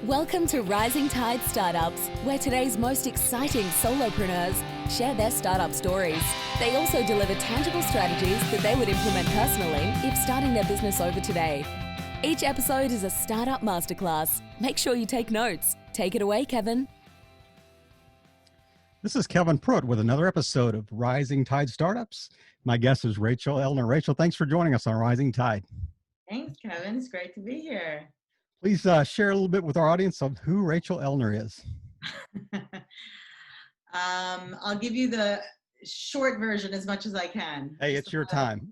Welcome to Rising Tide Startups, where today's most exciting solopreneurs share their startup stories. They also deliver tangible strategies that they would implement personally if starting their business over today. Each episode is a startup masterclass. Make sure you take notes. Take it away, Kevin. This is Kevin Pruitt with another episode of Rising Tide Startups. My guest is Rachel Ellner. Rachel, thanks for joining us on Rising Tide. Thanks, Kevin. It's great to be here. Please share a little bit with our audience of who Rachel Ellner is. I'll give you the short version as much as I can. Hey, it's your time.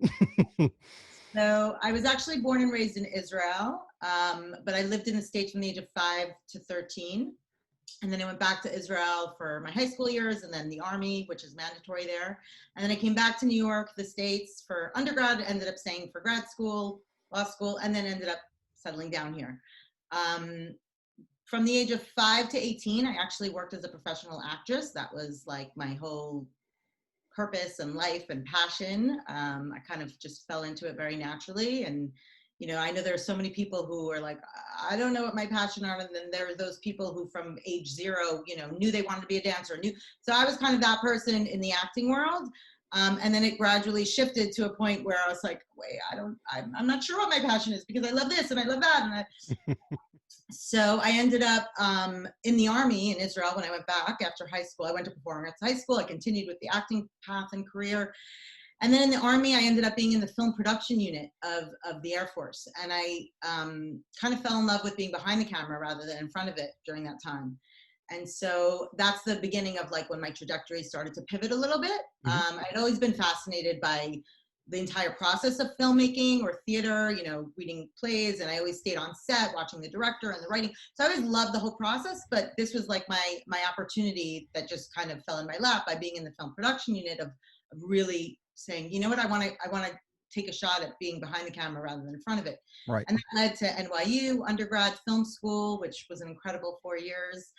So I was actually born and raised in Israel, but I lived in the States from the age of 5 to 13. And then I went back to Israel for my high school years and then the Army, which is mandatory there. And then I came back to New York, the States for undergrad, ended up staying for grad school, law school, and then ended up settling down here. From the age of 5 to 18, I actually worked as a professional actress. That was like my whole purpose and life and passion. I kind of just fell into it very naturally. And, you know, I know there are so many people who are like, I don't know what my passion are. And then there are those people who from age 0, you know, knew they wanted to be a dancer. So I was kind of that person in the acting world. And then it gradually shifted to a point where I was like, wait, I'm not sure what my passion is because I love this and I love that. So I ended up in the Army in Israel when I went back after high school. I went to performing arts high school. I continued with the acting path and career. And then in the Army, I ended up being in the film production unit of the Air Force. And I kind of fell in love with being behind the camera rather than in front of it during that time. And so that's the beginning of like when my trajectory started to pivot a little bit. I'd always been fascinated by the entire process of filmmaking or theater, you know, reading plays, and I always stayed on set watching the director and the writing. So I always loved the whole process, but this was like my opportunity that just kind of fell in my lap by being in the film production unit of really saying, you know what, I want to take a shot at being behind the camera rather than in front of it. Right. And that led to NYU undergrad film school, which was an incredible 4 years.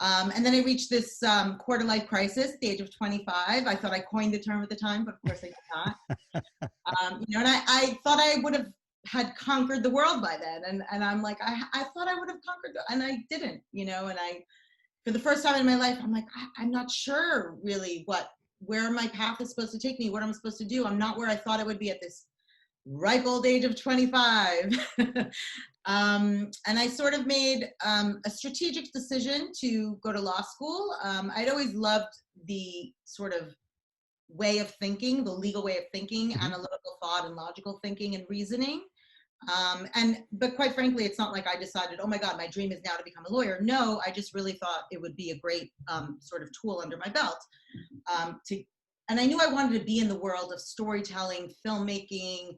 And then I reached this quarter-life crisis at the age of 25. I thought I coined the term at the time, but of course I did not. You know, and I thought I would have had conquered the world by then. And I'm like, I thought I would have conquered, and I didn't, you know, and for the first time in my life, I'm like, I'm not sure really where my path is supposed to take me, what I'm supposed to do. I'm not where I thought I would be at this ripe old age of 25. And I sort of made a strategic decision to go to law school. I'd always loved the sort of way of thinking, the legal way of thinking, analytical thought and logical thinking and reasoning. But quite frankly, it's not like I decided, oh my God, my dream is now to become a lawyer. No, I just really thought it would be a great sort of tool under my belt. And I knew I wanted to be in the world of storytelling, filmmaking,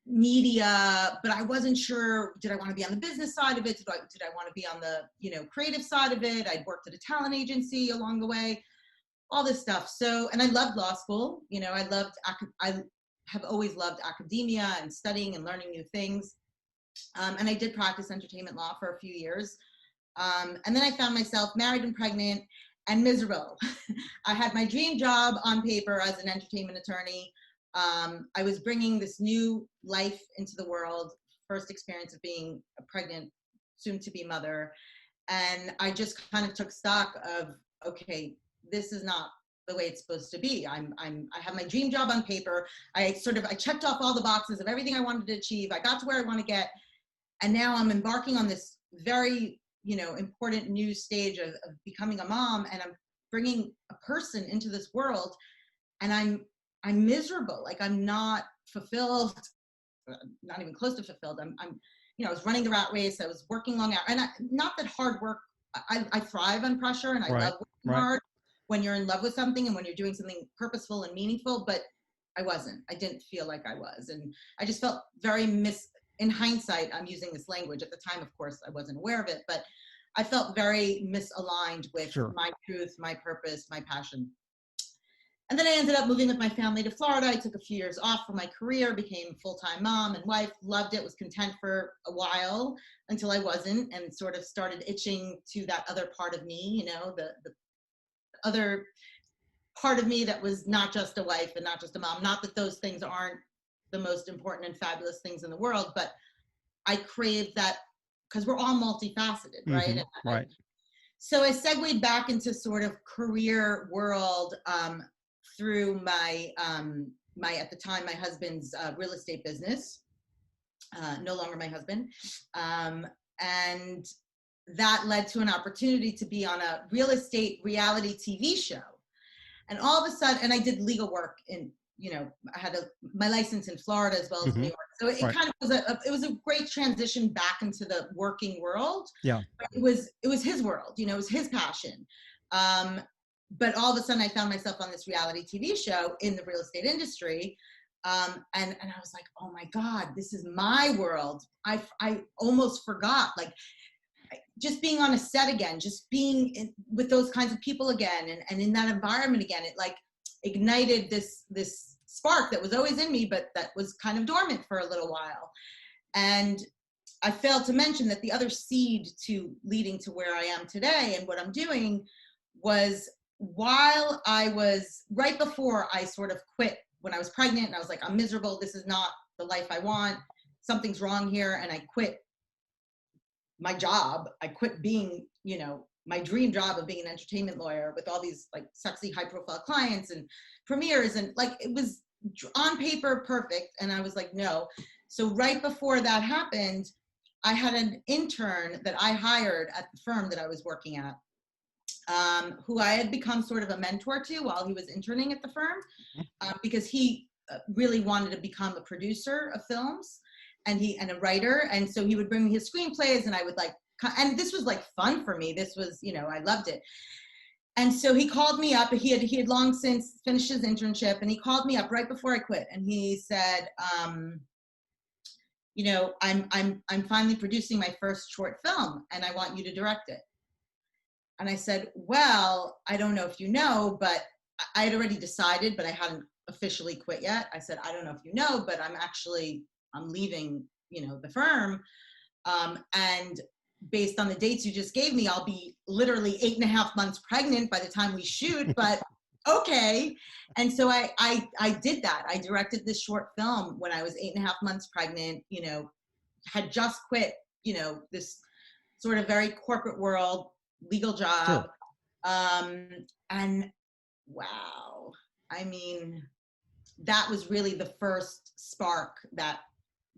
media, but I wasn't sure, did I want to be on the business side of it? Did I want to be on the, you know, creative side of it? I'd worked at a talent agency along the way, all this stuff. So, and I loved law school. You know, I have always loved academia and studying and learning new things. And I did practice entertainment law for a few years. And then I found myself married and pregnant and miserable. I had my dream job on paper as an entertainment attorney. I was bringing this new life into the world, first experience of being a pregnant, soon-to-be mother. And I just kind of took stock of, okay, this is not the way it's supposed to be. I have my dream job on paper. I checked off all the boxes of everything I wanted to achieve. I got to where I want to get. And now I'm embarking on this very, you know, important new stage of becoming a mom. And I'm bringing a person into this world. And I'm miserable. Like I'm not fulfilled, not even close to fulfilled. You know, I was running the rat race. I was working long hours, and not that hard work. I thrive on pressure, and I love working hard when you're in love with something and when you're doing something purposeful and meaningful. But I wasn't. I didn't feel like I was, and I just felt very in hindsight, I'm using this language. At the time, of course, I wasn't aware of it, but I felt very misaligned with my truth, my purpose, my passion. And then I ended up moving with my family to Florida. I took a few years off from my career, became a full-time mom and wife, loved it, was content for a while until I wasn't, and sort of started itching to that other part of me, you know, the other part of me that was not just a wife and not just a mom. Not that those things aren't the most important and fabulous things in the world, but I craved that because we're all multifaceted, right? Right. So I segued back into sort of career world through my at the time, my husband's real estate business, no longer my husband. And that led to an opportunity to be on a real estate reality TV show. And all of a sudden, and I did legal work in, I had my license in Florida as well as New York. So it kind of was a great transition back into the working world. Yeah. But it was his world, it was his passion. But all of a sudden I found myself on this reality TV show in the real estate industry. And I was like, oh my God, this is my world. I almost forgot, like, just being on a set again, just being with those kinds of people again, and in that environment again, it like ignited this spark that was always in me, but that was kind of dormant for a little while. And I failed to mention that the other seed to leading to where I am today and what I'm doing was while I was right before I sort of quit when I was pregnant, and I was like, I'm miserable. This is not the life I want. Something's wrong here. And I quit my job. I quit being, my dream job of being an entertainment lawyer with all these like sexy high profile clients and premieres, and like it was on paper perfect. And I was like, no. So right before that happened, I had an intern that I hired at the firm that I was working at, who I had become sort of a mentor to while he was interning at the firm, because he really wanted to become a producer of films and a writer. And so he would bring me his screenplays, and I would and this was like fun for me. This was, I loved it. And so he called me up. He had long since finished his internship, and he called me up right before I quit. And he said, I'm finally producing my first short film, and I want you to direct it. And I said, well, I don't know if you know, but I had already decided, but I hadn't officially quit yet. I said, I don't know if you know, but I'm leaving, the firm. And based on the dates you just gave me, I'll be literally 8.5 months pregnant by the time we shoot, but okay. And so I did that. I directed this short film when I was 8.5 months pregnant, had just quit, this sort of very corporate world, legal job. Sure. And wow, I mean, that was really the first spark that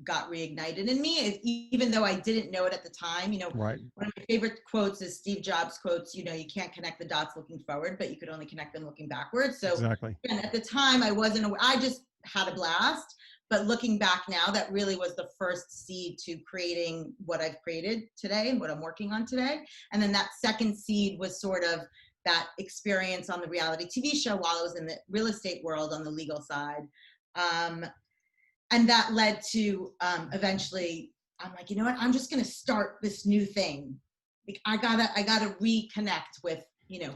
got reignited in me, even though I didn't know it at the time. Right. One of my favorite quotes is Steve Jobs quotes, you can't connect the dots looking forward, but you could only connect them looking backwards. So exactly. And at the time I wasn't aware, I just had a blast. But looking back now, that really was the first seed to creating what I've created today and what I'm working on today. And then that second seed was sort of that experience on the reality TV show while I was in the real estate world on the legal side. And that led to eventually, I'm like, you know what? I'm just going to start this new thing. I gotta reconnect with,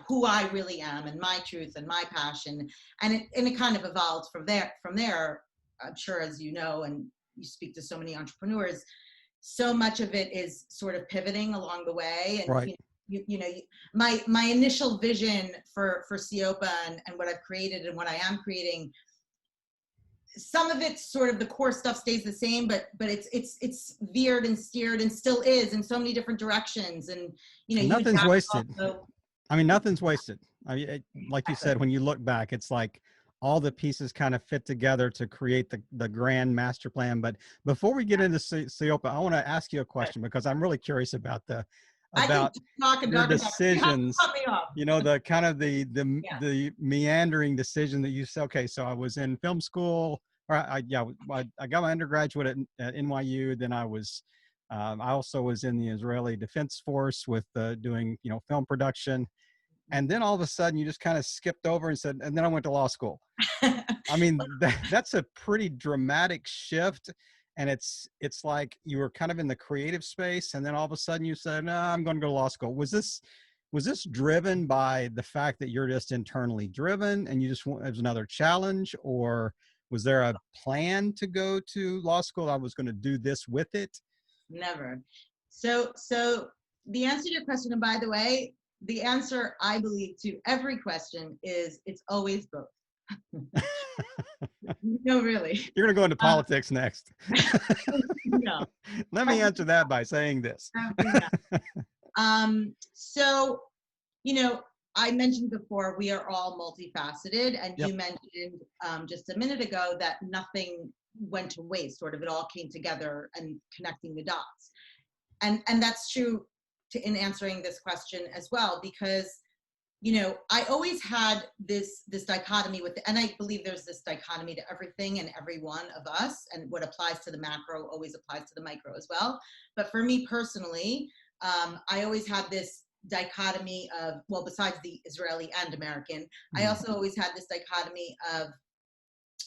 who I really am and my truth and my passion. And it kind of evolved from there. I'm sure, as you know, and you speak to so many entrepreneurs, so much of it is sort of pivoting along the way. And right. My initial vision for Siopa and what I've created and what I am creating, some of it sort of the core stuff stays the same, but it's veered and steered and still is in so many different directions. And nothing's wasted. I mean, nothing's wasted. I mean, like you said, when you look back, it's like all the pieces kind of fit together to create the grand master plan. But before we get into Siopa, I want to ask you a question, because I'm really curious about the decisions, the kind of the meandering decision that you said, okay, so I was in film school, or I got my undergraduate at NYU. Then I also was in the Israeli Defense Force with doing, film production. And then all of a sudden you just kind of skipped over and said, and then I went to law school. I mean, that's a pretty dramatic shift. And it's like you were kind of in the creative space, and then all of a sudden you said, no, I'm going to go to law school. Was this driven by the fact that you're just internally driven and you just want, it was another challenge, or was there a plan to go to law school? I was going to do this with it. Never. So the answer to your question, and by the way, the answer I believe to every question is it's always both. No, really. You're going to go into politics next. No. Let me answer that by saying this. So, you know, I mentioned before, we are all multifaceted, and Yep. you mentioned just a minute ago that nothing went to waste, sort of it all came together and connecting the dots. And that's true in answering this question as well, because, you know, I always had this dichotomy and I believe there's this dichotomy to everything and every one of us, and what applies to the macro always applies to the micro as well. But for me personally, I always had this dichotomy of, well, besides the Israeli and American, I also always had this dichotomy of,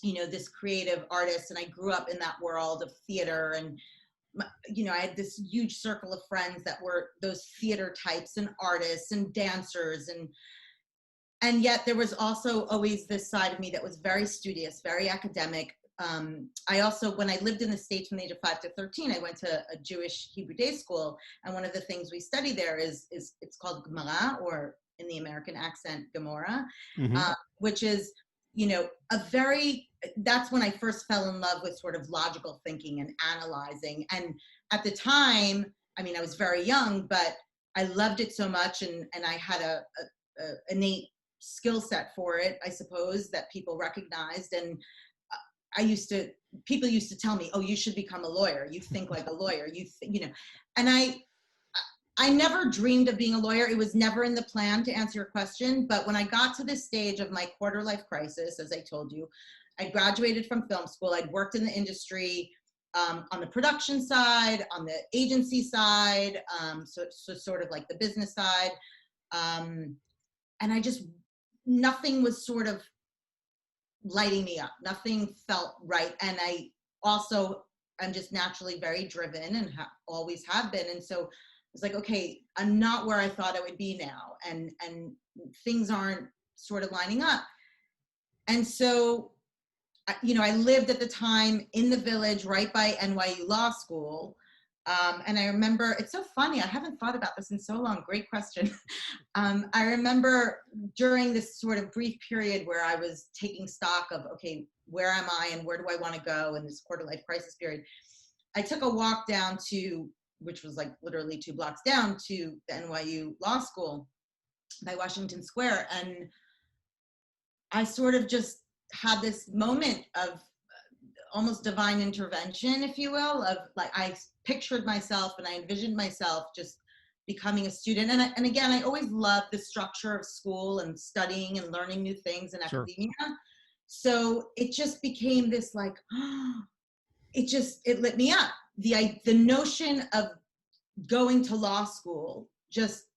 you know, this creative artist, and I grew up in that world of theater, and you know, I had this huge circle of friends that were those theater types and artists and dancers, and yet there was also always this side of me that was very studious, very academic. I also, when I lived in the States from the age of 5 to 13, I went to a Jewish Hebrew day school, and one of the things we study there is it's called Gemara, or in the American accent, Gemara, which is, you know, that's when I first fell in love with sort of logical thinking and analyzing. And at the time, I mean, I was very young, but I loved it so much, and I had a innate skill set for it, I suppose, that people recognized. And people used to tell me, oh, you should become a lawyer. You think like a lawyer, you know, and I never dreamed of being a lawyer. It was never in the plan, to answer your question. But when I got to this stage of my quarter life crisis, as I told you, I graduated from film school. I'd worked in the industry, on the production side, on the agency side, so sort of like the business side. And nothing was sort of lighting me up. Nothing felt right. And I also, I'm just naturally very driven and always have been. And so it's like, okay, I'm not where I thought I would be now. And things aren't sort of lining up. And so, you know, I lived at the time in the Village right by NYU Law School. And I remember, it's so funny, I haven't thought about this in so long, great question. I remember during this sort of brief period where I was taking stock of, okay, where am I and where do I want to go in this quarter life crisis period, I took a walk down to, which was like literally 2 blocks down, to the NYU Law School by Washington Square. And I sort of just had this moment of almost divine intervention, if you will, of like, I pictured myself and I envisioned myself just becoming a student. And again, I always loved the structure of school and studying and learning new things in academia. So it just became this like, it lit me up. The notion of going to law school just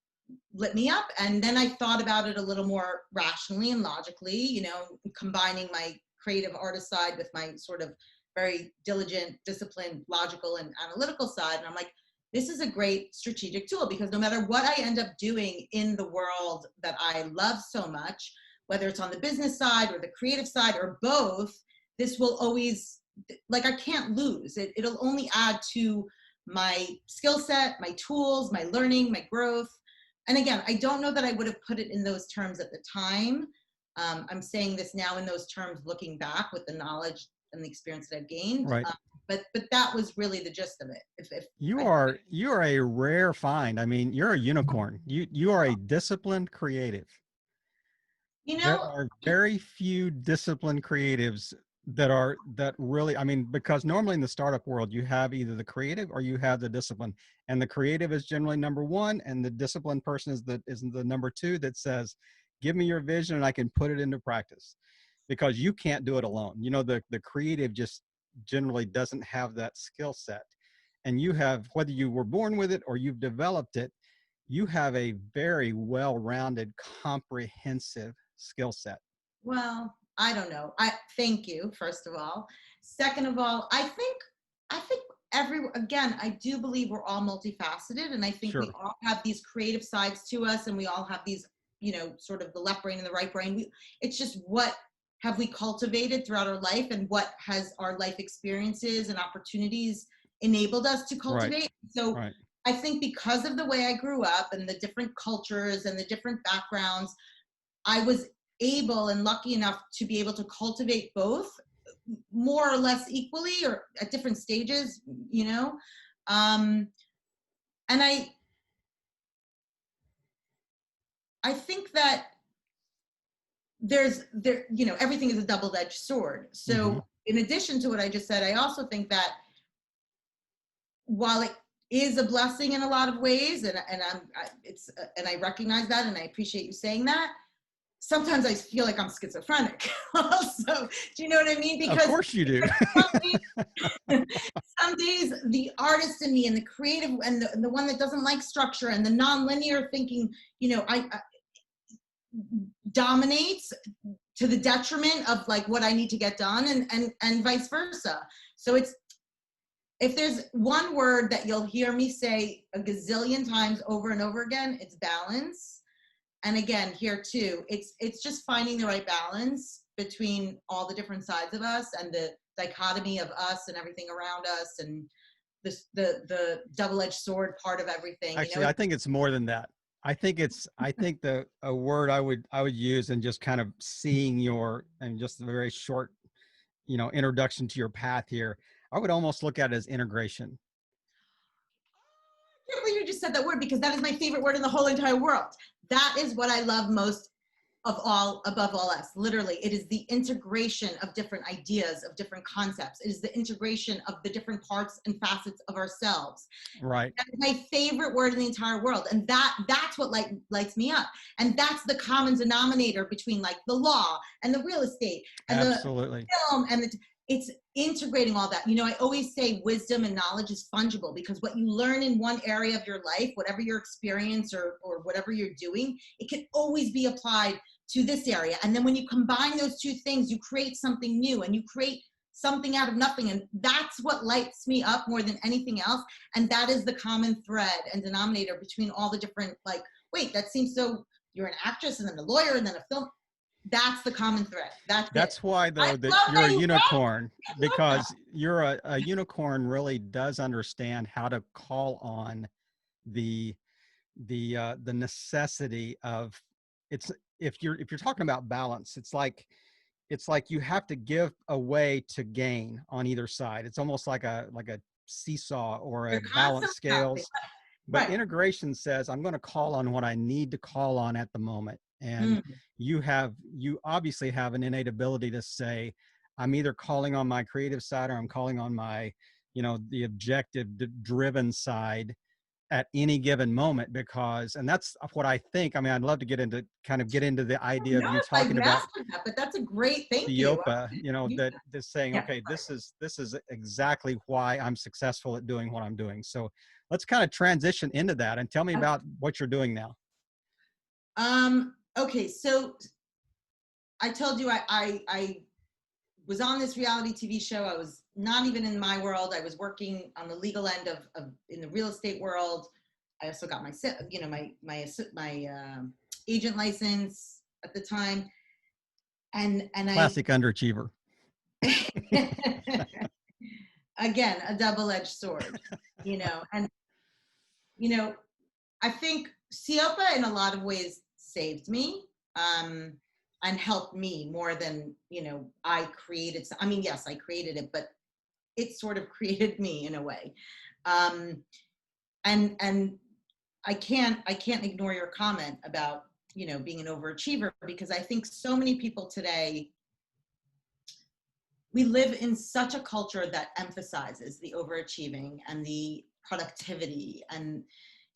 lit me up. And then I thought about it a little more rationally and logically, you know, combining my creative artist side with my sort of very diligent, disciplined, logical, and analytical side. And I'm like, this is a great strategic tool, because no matter what I end up doing in the world that I love so much, whether it's on the business side or the creative side or both, this will always, like, I can't lose. It'll only add to my skill set, my tools, my learning, my growth. And again, I don't know that I would have put it in those terms at the time. I'm saying this now in those terms, looking back with the knowledge and the experience that I've gained. Right. But that was really the gist of it. If you are a rare find. I mean, you're a unicorn. You are a disciplined creative. You know, there are very few disciplined creatives that really, I mean, because normally in the startup world, you have either the creative or you have the discipline, and the creative is generally number one, and the disciplined person is the number two that says, give me your vision and I can put it into practice, because you can't do it alone. You know, the creative just generally doesn't have that skill set, and you have, whether you were born with it or you've developed it, you have a very well-rounded, comprehensive skill set. Well, I don't know. I thank you, first of all. Second of all, I think again, I do believe we're all multifaceted, and I think we all have these creative sides to us, and we all have these, you know, sort of the left brain and the right brain. It's just, what have we cultivated throughout our life, and what has our life experiences and opportunities enabled us to cultivate. Right. So I think because of the way I grew up and the different cultures and the different backgrounds, I was able and lucky enough to be able to cultivate both more or less equally or at different stages, you know. And I think that you know, everything is a double-edged sword. So in addition to what I just said, I also think that while it is a blessing in a lot of ways, and I recognize that, and I appreciate you saying that, sometimes I feel like I'm schizophrenic also. Do you know what I mean? Because of course you do. some days the artist in me and the creative and the one that doesn't like structure and the non-linear thinking, you know, I dominates to the detriment of like what I need to get done, and vice versa. So if there's one word that you'll hear me say a gazillion times over and over again, it's balance. And again, here too, it's just finding the right balance between all the different sides of us and the dichotomy of us and everything around us, and the double-edged sword part of everything. Actually, you know? I think it's more than that. I think a word I would use, and just kind of seeing and just a very short, you know, introduction to your path here, I would almost look at it as integration. I can't believe you just said that word, because that is my favorite word in the whole entire world. That is what I love most of all, above all else. Literally, it is the integration of different ideas, of different concepts. It is the integration of the different parts and facets of ourselves. Right. That is my favorite word in the entire world. And that's what lights me up. And that's the common denominator between like the law and the real estate and Absolutely. the film and it's integrating all that. You know, I always say wisdom and knowledge is fungible, because what you learn in one area of your life, whatever your experience or whatever you're doing, it can always be applied to this area. And then when you combine those two things, you create something new, and you create something out of nothing. And that's what lights me up more than anything else. And that is the common thread and denominator between all the different, like, wait, that seems so, you're an actress and then a lawyer and then a film. That's the common thread. That's why, though, that you're a unicorn, because you're a unicorn really does understand how to call on the necessity of if you're talking about balance, it's like you have to give away to gain on either side. It's almost like a seesaw or a balance scales. But right. Integration says, I'm going to call on what I need to call on at the moment. And you obviously have an innate ability to say, I'm either calling on my creative side or I'm calling on my, you know, the objective driven side at any given moment, and that's what I think. I mean, I'd love to get into the idea of you talking about that, but that's a great thing. The Yopa, you know, that saying, okay, this is exactly why I'm successful at doing what I'm doing. So let's kind of transition into that and tell me about what you're doing now. Okay, so I told you I was on this reality TV show. I was not even in my world. I was working on the legal end of in the real estate world. I also got my, you know, my agent license at the time, and Classic underachiever. Again, a double-edged sword, you know. And you know, I think Siopa in a lot of ways saved me. And helped me more than, you know, I created. I mean, yes, I created it, but it sort of created me in a way. And I can't ignore your comment about, you know, being an overachiever, because I think so many people today, we live in such a culture that emphasizes the overachieving and the productivity and,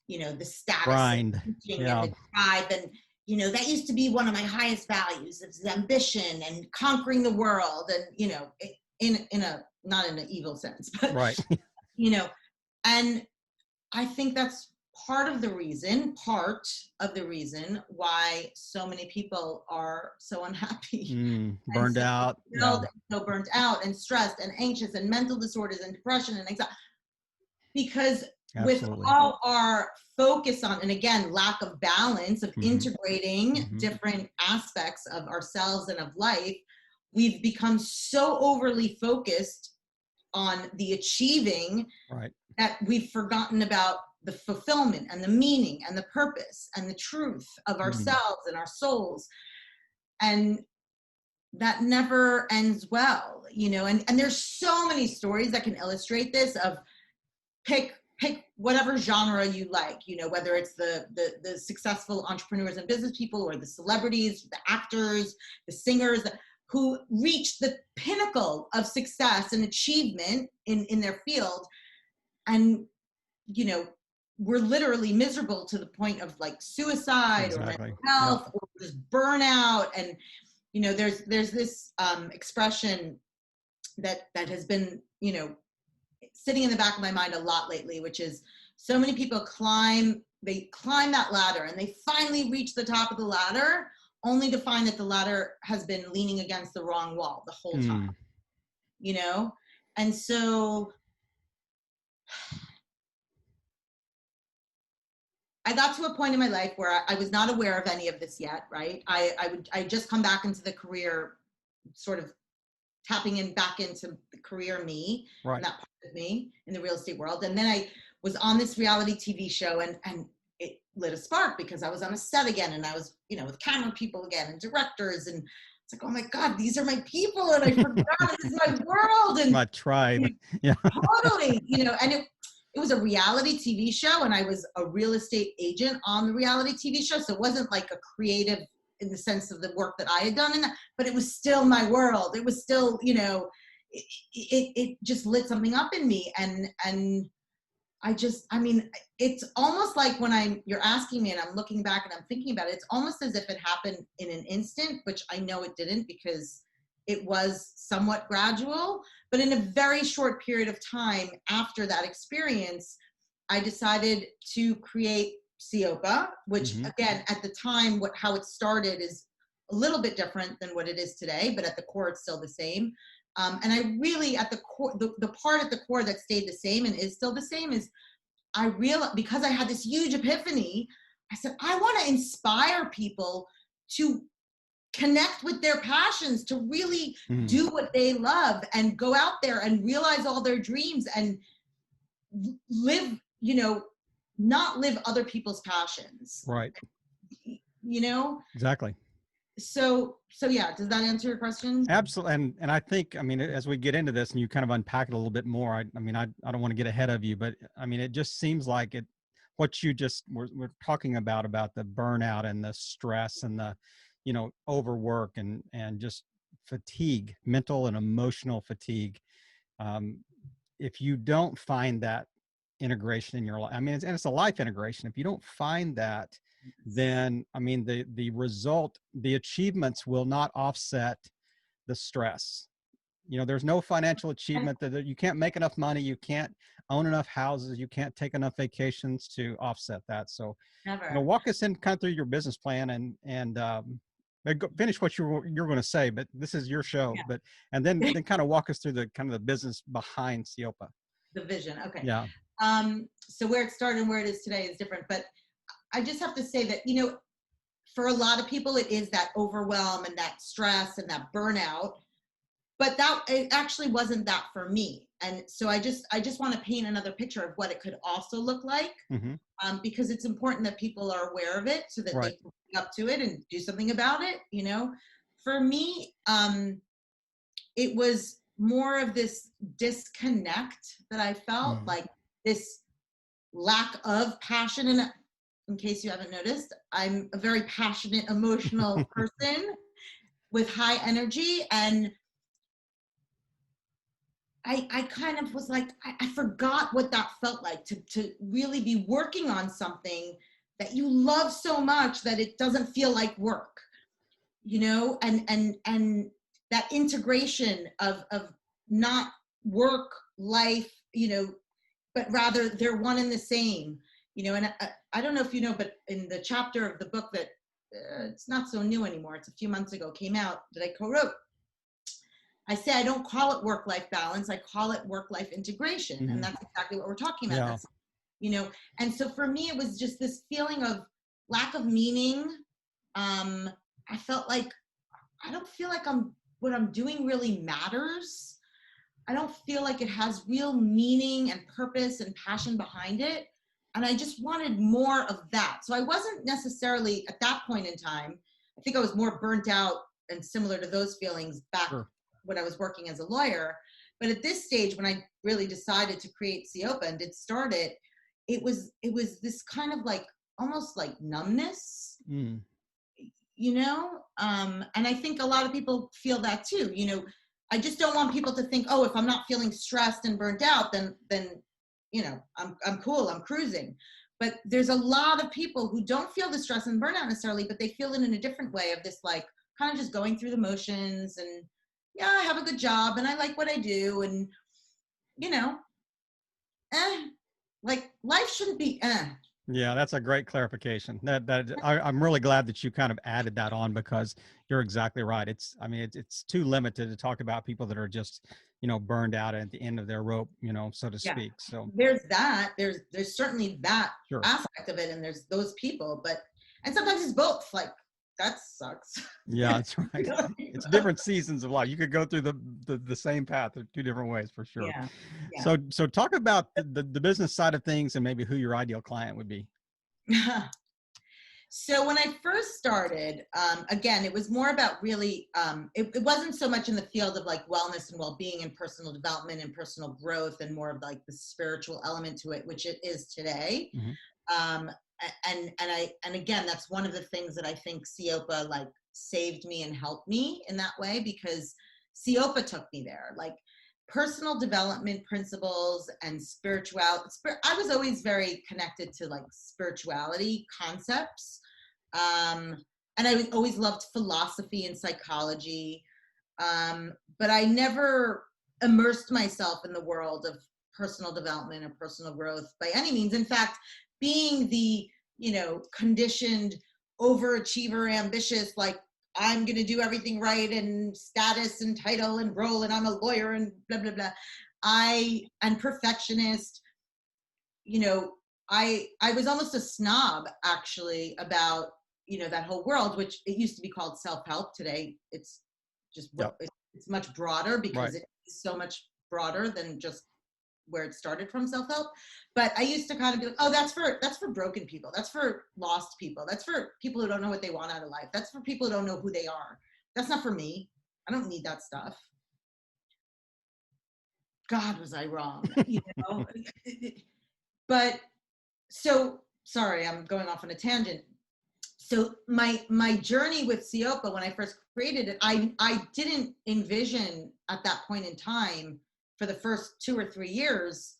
you know, the status grind, and the drive, and you know, that used to be one of my highest values, is ambition and conquering the world, and you know, in a not in an evil sense, but right. You know, and I think that's part of the reason why so many people are so unhappy, burned out, so burnt out and stressed and anxious and mental disorders and depression and anxiety, because absolutely. With all our focus on, and again, lack of balance of integrating different aspects of ourselves and of life, we've become so overly focused on the achieving, right, that we've forgotten about the fulfillment and the meaning and the purpose and the truth of ourselves and our souls. And that never ends well, you know, and there's so many stories that can illustrate this of pick whatever genre you like, you know, whether it's the successful entrepreneurs and business people, or the celebrities, the actors, the singers who reach the pinnacle of success and achievement in their field. And, you know, we're literally miserable to the point of like suicide or mental health or just burnout. And, you know, there's this expression that has been, you know, sitting in the back of my mind a lot lately, which is so many people climb that ladder and they finally reach the top of the ladder only to find that the ladder has been leaning against the wrong wall the whole time, you know? And so I got to a point in my life where I was not aware of any of this yet, right? I just come back into the career, sort of tapping in back into the career me, right, and that part of me in the real estate world. And then I was on this reality TV show, and it lit a spark because I was on a set again, and I was, you know, with camera people again and directors, and it's like, oh my God, these are my people, and I forgot this is my world and my tribe. Yeah, totally, you know. And it was a reality TV show, and I was a real estate agent on the reality TV show, so it wasn't like a creative in the sense of the work that I had done in that, but it was still my world. It was still, you know, it just lit something up in me. And I mean, it's almost like when you're asking me and I'm looking back and I'm thinking about it, it's almost as if it happened in an instant, which I know it didn't because it was somewhat gradual, but in a very short period of time after that experience, I decided to create CIOPA, which again, at the time, how it started is a little bit different than what it is today, but at the core, it's still the same. And I really, at the core, the part at the core that stayed the same and is still the same is I realized, because I had this huge epiphany, I said, I want to inspire people to connect with their passions, to really do what they love and go out there and realize all their dreams and live, you know, not live other people's passions. Right. You know? Exactly. So yeah, does that answer your question? Absolutely. And I think, I mean, as we get into this and you kind of unpack it a little bit more, I mean, I don't want to get ahead of you, but I mean, it just seems like what you just we're talking about the burnout and the stress and the, you know, overwork and just fatigue, mental and emotional fatigue. If you don't find that integration in your life, I mean, it's a life integration. If you don't find that, then I mean, the result, the achievements will not offset the stress. You know, there's no financial achievement that you can't make enough money, you can't own enough houses, you can't take enough vacations to offset that. So, never. You know, walk us in kind of through your business plan and finish what you're going to say, but this is your show. Yeah. But and then kind of walk us through the kind of the business behind CIOPA. The vision. Okay. Yeah. So where it started and where it is today is different, but I just have to say that, you know, for a lot of people, it is that overwhelm and that stress and that burnout, but it actually wasn't that for me. And so I just want to paint another picture of what it could also look like, because it's important that people are aware of it so that they can pick up to it and do something about it. You know, for me, it was more of this disconnect that I felt, like this lack of passion. And in case you haven't noticed, I'm a very passionate, emotional person with high energy. And I kind of was like, I forgot what that felt like to really be working on something that you love so much that it doesn't feel like work, you know, and that integration of not work, life, you know, but rather they're one and the same, you know. And I don't know if you know, but in the chapter of the book that it's not so new anymore, it's a few months ago, came out, that I co-wrote, I say I don't call it work-life balance, I call it work-life integration. And that's exactly what we're talking about. That's, you know, and so for me, it was just this feeling of lack of meaning. I felt like, I don't feel like what I'm doing really matters. I don't feel like it has real meaning and purpose and passion behind it. And I just wanted more of that. So I wasn't necessarily at that point in time, I think I was more burnt out and similar to those feelings back Sure. when I was working as a lawyer. But at this stage, when I really decided to create CEOPA and it started, it was this kind of like almost like numbness, you know? And I think a lot of people feel that too. You know, I just don't want people to think, oh, if I'm not feeling stressed and burnt out, then you know, I'm cool, I'm cruising. But there's a lot of people who don't feel the stress and burnout necessarily, but they feel it in a different way of this like kind of just going through the motions and yeah, I have a good job and I like what I do. And, you know, like life shouldn't be. Yeah, that's a great clarification. I'm really glad that you kind of added that on, because you're exactly right. I mean, it's too limited to talk about people that are just, you know, burned out at the end of their rope, you know, so to Yeah. speak. So There's that. There's certainly that sure. aspect of it, and there's those people, and sometimes it's both. Like that sucks. Yeah, that's right. It's different seasons of life. You could go through the same path in two different ways for sure. Yeah. So talk about the business side of things and maybe who your ideal client would be. So when I first started, again, it was more about really, it wasn't so much in the field of like wellness and well-being and personal development and personal growth, and more of like the spiritual element to it, which it is today. Mm-hmm. And again, that's one of the things that I think CEOPA like saved me and helped me in that way, because CEOPA took me there. Like personal development principles and spirituality. I was always very connected to like spirituality concepts. And I always loved philosophy and psychology. But I never immersed myself in the world of personal development or personal growth by any means. In fact, being the, you know, conditioned overachiever, ambitious, like I'm going to do everything right and status and title and role and I'm a lawyer and blah, blah, blah. And perfectionist, you know, I was almost a snob actually about, you know, that whole world, which it used to be called self-help. Today, it's just, it's much broader because Right. it's so much broader than just where it started from, self-help. But I used to kind of be like, oh, that's for broken people. That's for lost people. That's for people who don't know what they want out of life. That's for people who don't know who they are. That's not for me. I don't need that stuff. God, was I wrong, you know? But so, sorry, I'm going off on a tangent. So my journey with CEOPA, when I first created it, I didn't envision at that point in time, for the first 2 or 3 years,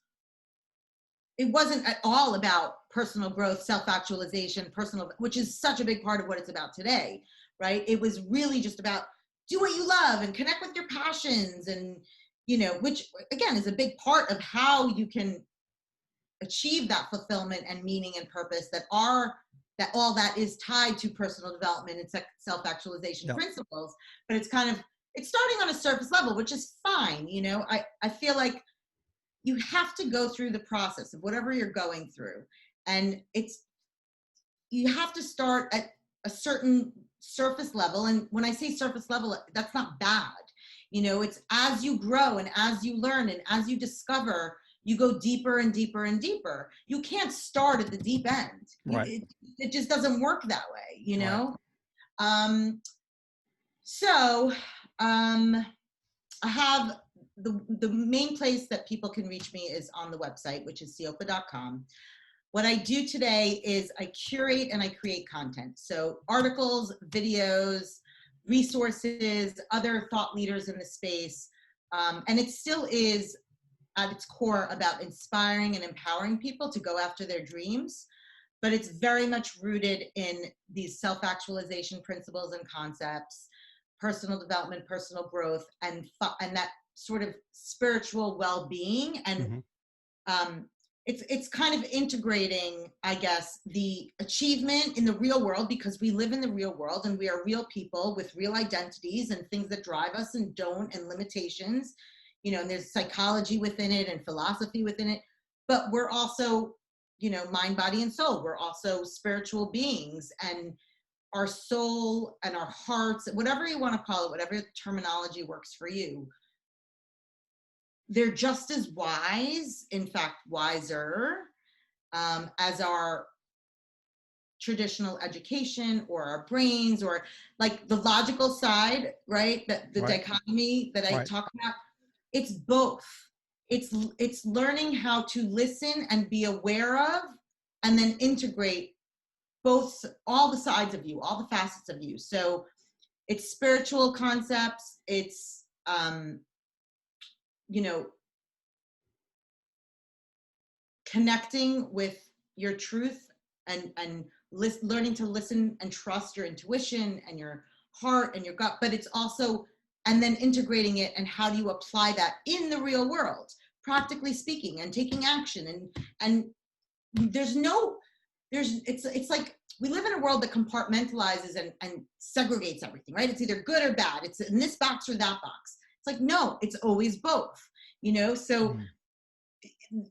it wasn't at all about personal growth, self-actualization, which is such a big part of what it's about today, right? It was really just about do what you love and connect with your passions, and, you know, which again is a big part of how you can achieve that fulfillment and meaning and purpose that all that is tied to personal development and self-actualization principles. But it's starting on a surface level, which is fine. You know, I feel like you have to go through the process of whatever you're going through. And you have to start at a certain surface level. And when I say surface level, that's not bad. You know, it's as you grow and as you learn and as you discover, you go deeper and deeper and deeper. You can't start at the deep end. Right. It just doesn't work that way, you know? Right. I have the main place that people can reach me is on the website, which is ceopa.com. What I do today is I curate and I create content. So articles, videos, resources, other thought leaders in the space. And it still is at its core about inspiring and empowering people to go after their dreams. But it's very much rooted in these self-actualization principles and concepts, personal development, personal growth, and that sort of spiritual well-being. And it's kind of integrating, I guess, the achievement in the real world, because we live in the real world and we are real people with real identities and things that drive us and don't, and limitations, you know, and there's psychology within it and philosophy within it. But we're also, you know, mind, body, and soul. We're also spiritual beings, and our soul and our hearts, whatever you want to call it, whatever terminology works for you, they're just as wise, in fact, wiser, as our traditional education or our brains or like the logical side, right? The dichotomy that I talk about, it's both. It's learning how to listen and be aware of, and then integrate all the sides of you, all the facets of you. So it's spiritual concepts. It's, connecting with your truth and learning to listen and trust your intuition and your heart and your gut, but it's also, and then integrating it and how do you apply that in the real world, practically speaking, and taking action. And it's like we live in a world that compartmentalizes and segregates everything, right? It's either good or bad. It's in this box or that box. It's like, no, it's always both, so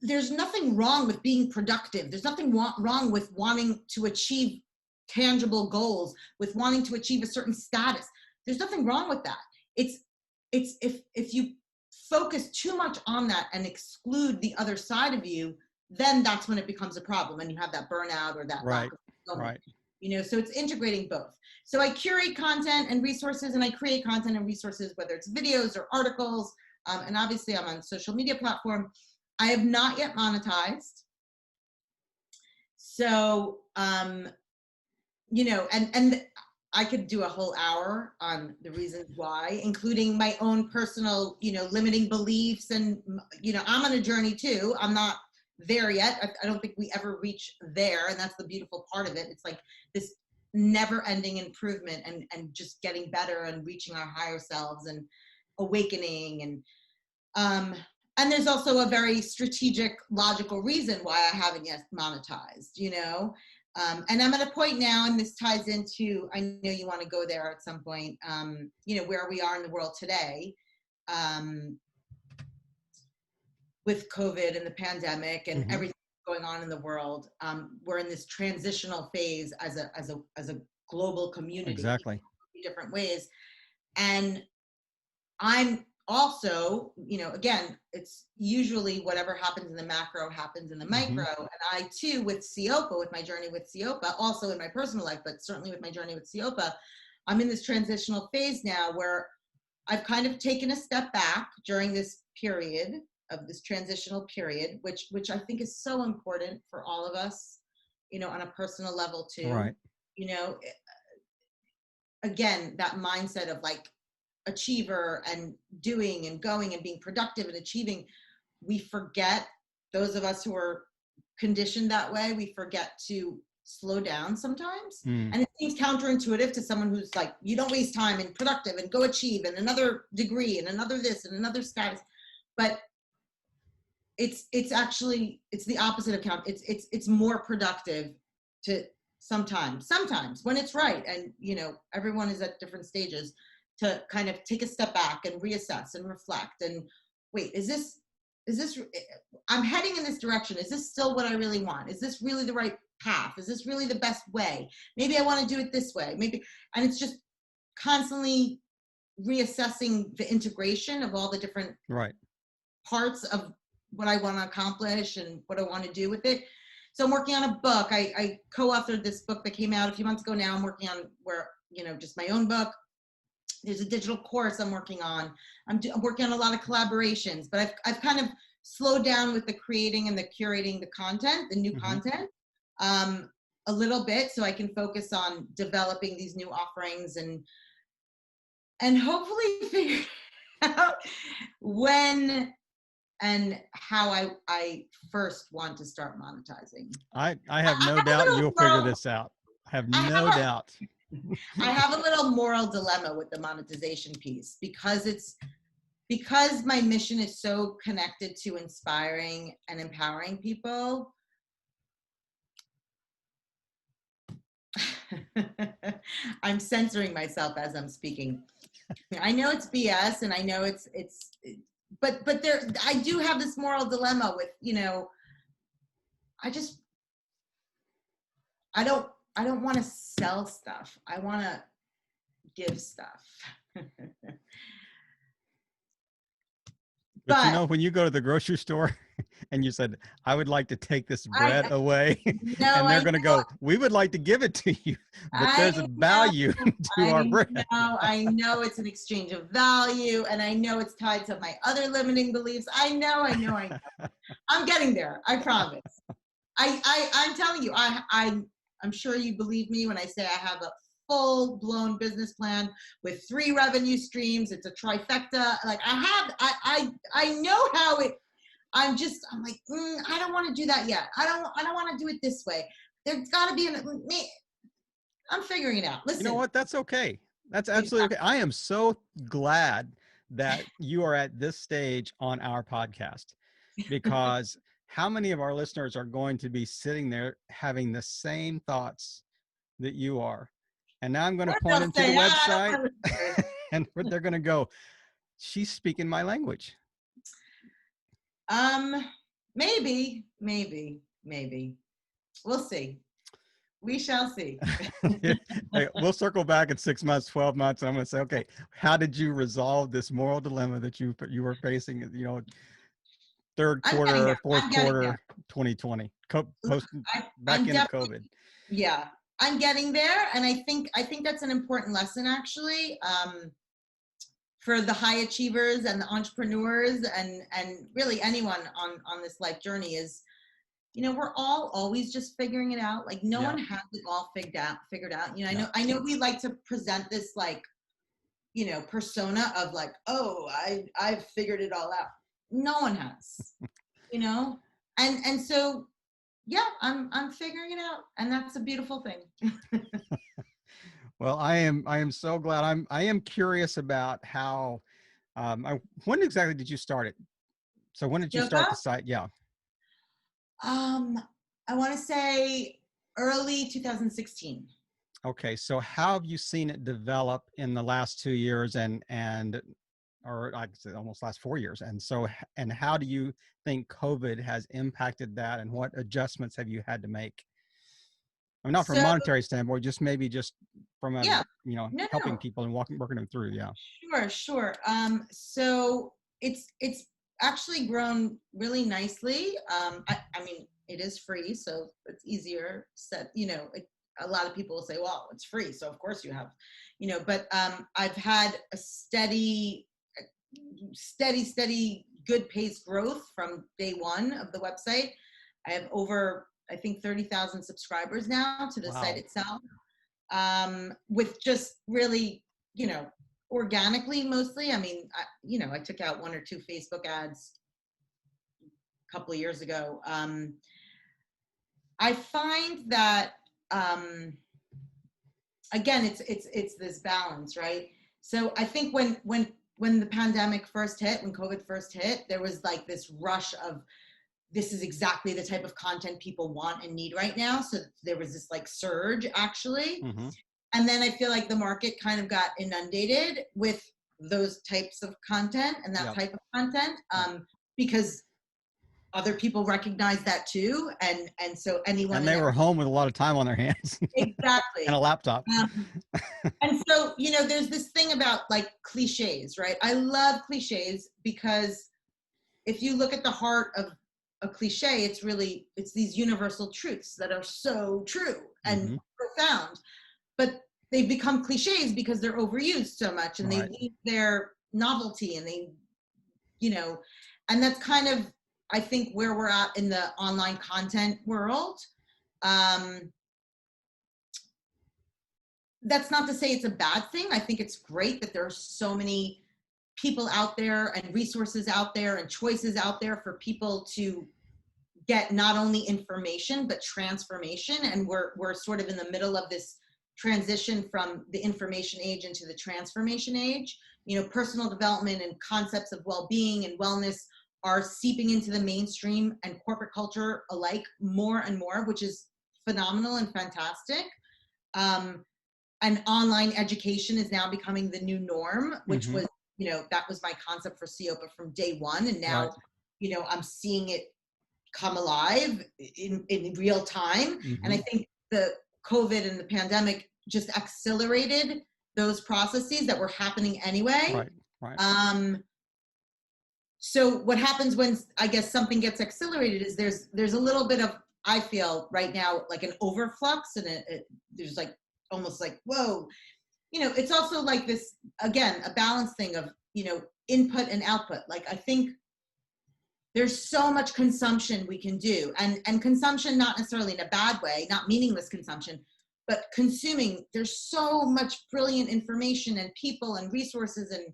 there's nothing wrong with being productive. There's nothing wrong with wanting to achieve tangible goals, with wanting to achieve a certain status. There's nothing wrong with that. It's if you focus too much on that and exclude the other side of you, then that's when it becomes a problem and you have that burnout or that lack of fulfillment. So it's integrating both. So I curate content and resources, and I create content and resources, whether it's videos or articles, and obviously I'm on social media platform. I have not yet monetized. So, and I could do a whole hour on the reasons why, including my own personal, limiting beliefs. And, I'm on a journey too. I'm not there yet. I don't think we ever reach there. And that's the beautiful part of it. It's like this never ending improvement and just getting better and reaching our higher selves and awakening. And there's also a very strategic, logical reason why I haven't yet monetized, and I'm at a point now, and this ties into, I know you want to go there at some point, where we are in the world today, with COVID and the pandemic and everything going on in the world. We're in this transitional phase as a global community. Exactly. In different ways. And I'm also, again, it's usually whatever happens in the macro happens in the micro. And I too, with CIOPA, with my journey with CIOPA, also in my personal life, but certainly with my journey with CIOPA, I'm in this transitional phase now where I've kind of taken a step back during this period of this transitional period, which I think is so important for all of us, on a personal level too. Right. Again, that mindset of like, achiever and doing and going and being productive and achieving, we forget, those of us who are conditioned that way, we forget to slow down sometimes. And it seems counterintuitive to someone who's like, you don't waste time and productive and go achieve and another degree and another this and another status. But it's actually, it's the opposite of it's more productive to sometimes when it's right. And everyone is at different stages, to kind of take a step back and reassess and reflect and wait, is this, I'm heading in this direction. Is this still what I really want? Is this really the right path? Is this really the best way? Maybe I want to do it this way. Maybe, and it's just constantly reassessing the integration of all the different parts of what I want to accomplish and what I want to do with it. So I'm working on a book. I co-authored this book that came out a few months ago now. I'm working on just my own book. There's a digital course I'm working on. I'm working on a lot of collaborations, but I've kind of slowed down with the creating and the curating the content, the new content, a little bit, so I can focus on developing these new offerings and hopefully figure out when and how I first want to start monetizing. I have no doubt you'll figure this out. I have no doubt. I have a little moral dilemma with the monetization piece because my mission is so connected to inspiring and empowering people. I'm censoring myself as I'm speaking. I know it's BS and I know but I do have this moral dilemma with, I don't want to sell stuff. I want to give stuff. But when you go to the grocery store and you said, I would like to take this I bread away. no, And they're I going to know, go, we would like to give it to you, but there's a I value to our bread. I know it's an exchange of value, and I know it's tied to my other limiting beliefs. I know. I'm getting there. I promise. I'm telling you, I'm sure you believe me when I say I have a full-blown business plan with 3 revenue streams. It's a trifecta. Like I know how it. I'm like, I don't want to do that yet. I don't want to do it this way. There's got to be I'm figuring it out. Listen. You know what? That's okay. That's absolutely okay. I am so glad that you are at this stage on our podcast, because how many of our listeners are going to be sitting there having the same thoughts that you are? And now I'm going to point them to the website and they're going to go, she's speaking my language. Maybe. We'll see. We shall see. Hey, we'll circle back in 6 months, 12 months. And I'm going to say, okay, how did you resolve this moral dilemma that you were facing, third quarter or fourth quarter, 2020, back into COVID? Yeah, I'm getting there. And I think that's an important lesson, actually, for the high achievers and the entrepreneurs and really anyone on this life journey is, we're all always just figuring it out. Like no one has it all figured out. I know we like to present this like, persona of like, oh, I've figured it all out. No one has, and so, yeah, I'm figuring it out, and that's a beautiful thing. Well, I am so glad. I am curious about how, when exactly did you start it? So when did you start the site? Yeah. I want to say early 2016. Okay. So how have you seen it develop in the last 2 years or I said almost last 4 years? And how do you think COVID has impacted that, and what adjustments have you had to make? I mean, not from a monetary standpoint, just maybe just from helping people and working them through. Yeah. Sure. So it's actually grown really nicely. I mean, it is free, so it's easier said. A lot of people will say, well, it's free, so of course you have, but I've had a steady, good pace growth from day one of the website. I have over, I think, 30,000 subscribers now to the site itself, with just really, organically mostly. I mean, I took out 1 or 2 Facebook ads a couple of years ago. I find that, again, it's this balance, right? So I think when the pandemic first hit, when COVID first hit, there was like this rush of, this is exactly the type of content people want and need right now. So there was this like surge, actually. Mm-hmm. And then I feel like the market kind of got inundated with those types of content and that type of content, because other people recognize that too. And so anyone. And they were home with a lot of time on their hands. Exactly. And a laptop. And so, there's this thing about like cliches, right? I love cliches because if you look at the heart of a cliche, it's these universal truths that are so true and profound, but they become cliches because they're overused so much, and they lose their novelty, and they, and that's kind of, I think, where we're at in the online content world. That's not to say it's a bad thing. I think it's great that there are so many people out there and resources out there and choices out there for people to get not only information, but transformation. And we're sort of in the middle of this transition from the information age into the transformation age. Personal development and concepts of well-being and wellness are seeping into the mainstream and corporate culture alike more and more, which is phenomenal and fantastic. And online education is now becoming the new norm, which was, that was my concept for CEOPA from day one. And now, I'm seeing it come alive in real time. And I think the COVID and the pandemic just accelerated those processes that were happening anyway. Right. So what happens when, I guess, something gets accelerated is there's a little bit of, I feel right now, like an overflux, and there's like almost like, whoa, it's also like this, again, a balance thing of, input and output. Like, I think there's so much consumption we can do, and consumption, not necessarily in a bad way, not meaningless consumption, but consuming. There's so much brilliant information and people and resources and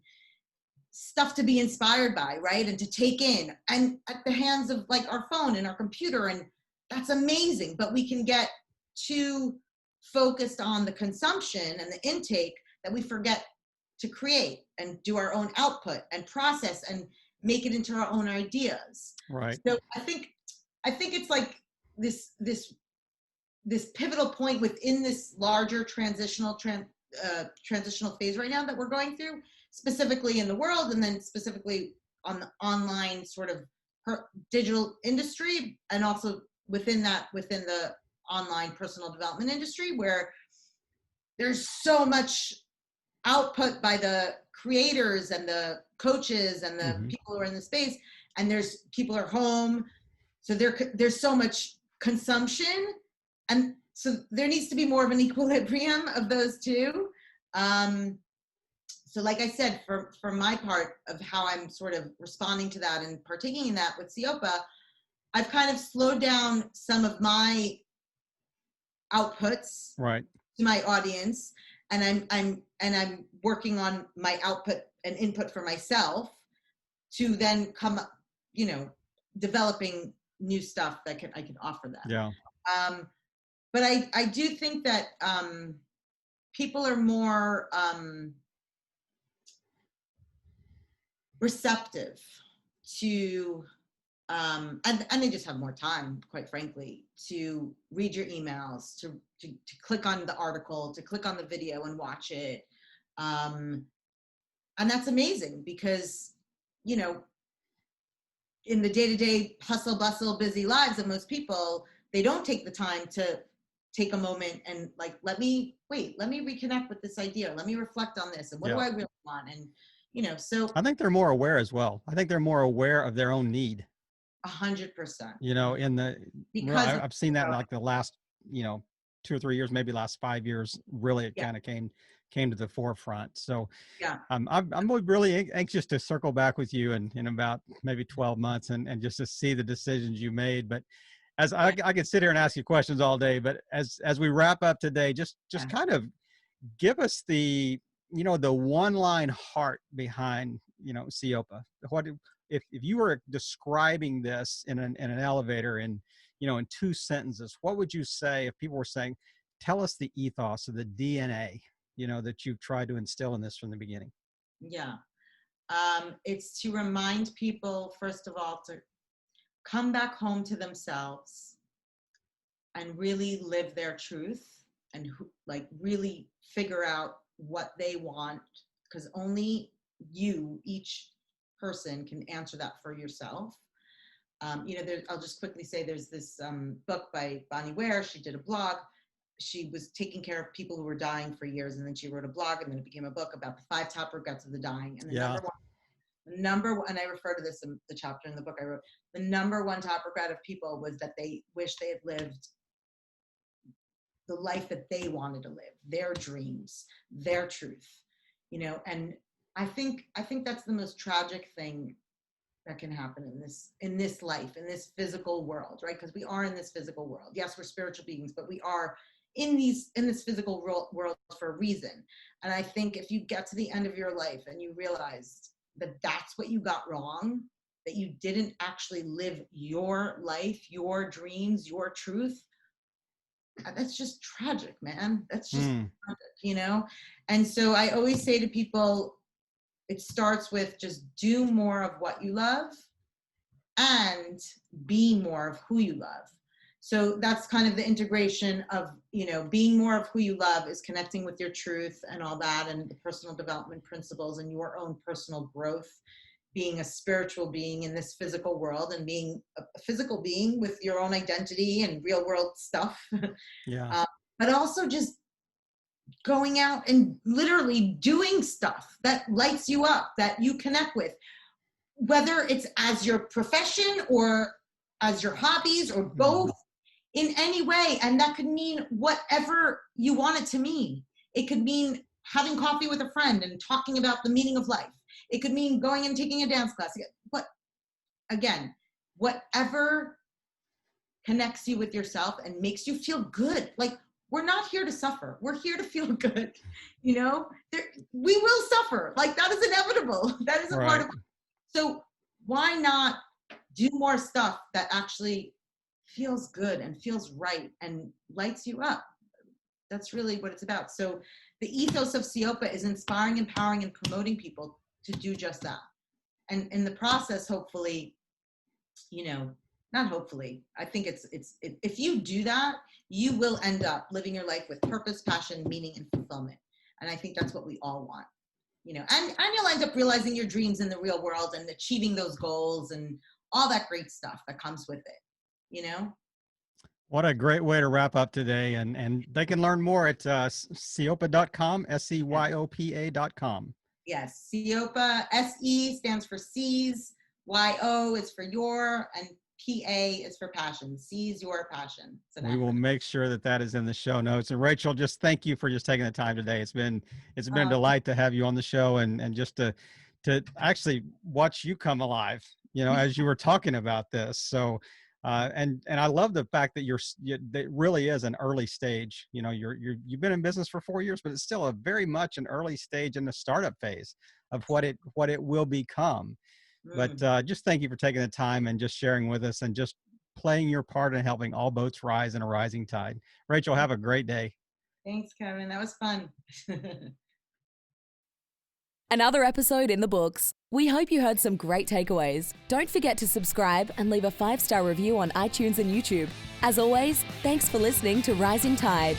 stuff to be inspired by, right? And to take in, and at the hands of like our phone and our computer, and that's amazing. But we can get too focused on the consumption and the intake that we forget to create and do our own output and process and make it into our own ideas. Right. So I think it's like this pivotal point within this larger transitional phase right now that we're going through, specifically in the world, and then specifically on the online sort of digital industry, and also within the online personal development industry, where there's so much output by the creators and the coaches and the people who are in the space, and people are home, so there's so much consumption, and so there needs to be more of an equilibrium of those two. So like I said, for my part of how I'm sort of responding to that and partaking in that with CIOPA, I've kind of slowed down some of my outputs right. to my audience, and I'm working on my output and input for myself to then come up, developing new stuff that I can offer them. Yeah. But I do think that people are more receptive to, and they just have more time, quite frankly, to read your emails, to click on the article, to click on the video and watch it. And that's amazing because, in the day-to-day hustle, bustle, busy lives of most people, they don't take the time to take a moment and like, let me reconnect with this idea. Let me reflect on this. And what do I really want? And, so. I think they're more aware as well. I think they're more aware of their own need. 100%. Because I've seen that in like the last, 2 or 3 years, maybe last 5 years, really it kind of came to the forefront. So I'm really anxious to circle back with you in about maybe 12 months and just to see the decisions you made. But as I could sit here and ask you questions all day, but as we wrap up today, just kind of give us the one line heart behind, CIOPA. If you were describing this in an elevator in 2 sentences, what would you say if people were saying, tell us the ethos or the DNA, that you've tried to instill in this from the beginning? Yeah. It's to remind people, first of all, to come back home to themselves and really live their truth and really figure out what they want, because only you, each person, can answer that for yourself. I'll just quickly say there's this book by Bonnie Ware. She did a blog. She was taking care of people who were dying for years, and then she wrote a blog, and then it became a book about the 5 top regrets of the dying. And the number one, and I refer to this in the chapter in the book I wrote, the number one top regret of people was that they wish they had lived the life that they wanted to live, their dreams, their truth, and I think that's the most tragic thing that can happen in this life, in this physical world, right? Because we are in this physical world. Yes, we're spiritual beings, but we are in this physical world for a reason. And I think if you get to the end of your life and you realized that that's what you got wrong, that you didn't actually live your life, your dreams, your truth, that's just tragic, man. That's just tragic, And so I always say to people, it starts with just do more of what you love and be more of who you love. So that's kind of the integration of, being more of who you love is connecting with your truth and all that, and the personal development principles and your own personal growth, being a spiritual being in this physical world and being a physical being with your own identity and real world stuff. Yeah. But also just going out and literally doing stuff that lights you up, that you connect with. whether it's as your profession or as your hobbies or both, in any way. And that could mean whatever you want it to mean. It could mean having coffee with a friend and talking about the meaning of life. It could mean going and taking a dance class. But again, whatever connects you with yourself and makes you feel good. Like, we're not here to suffer. We're here to feel good. You know, we will suffer. Like, that is inevitable. That is a part of it. So why not do more stuff that actually feels good and feels right and lights you up? That's really what it's about. So the ethos of CIOPA is inspiring, empowering, and promoting people to do just that. And in the process, hopefully, you know, not hopefully, I think if you do that, you will end up living your life with purpose, passion, meaning, and fulfillment. And I think that's what we all want, you know, and you'll end up realizing your dreams in the real world and achieving those goals and all that great stuff that comes with it, you know? What a great way to wrap up today. And they can learn more at CIOPA.com, SCYOPA.com. Yes, CIOPA, SE stands for C's, YO is for your, and PA is for passion. Seize your passion. We will make sure that is in the show notes. And Rachel, just thank you for just taking the time today. It's been a delight to have you on the show and just to actually watch you come alive, you know, as you were talking about this. So, and I love the fact that that really is an early stage. You know, you've been in business for 4 years, but it's still a very much an early stage in the startup phase of what it will become. But just thank you for taking the time and just sharing with us and just playing your part in helping all boats rise in a rising tide. Rachel, have a great day. Thanks, Kevin. That was fun. Another episode in the books. We hope you heard some great takeaways. Don't forget to subscribe and leave a 5-star review on iTunes and YouTube. As always, thanks for listening to Rising Tide.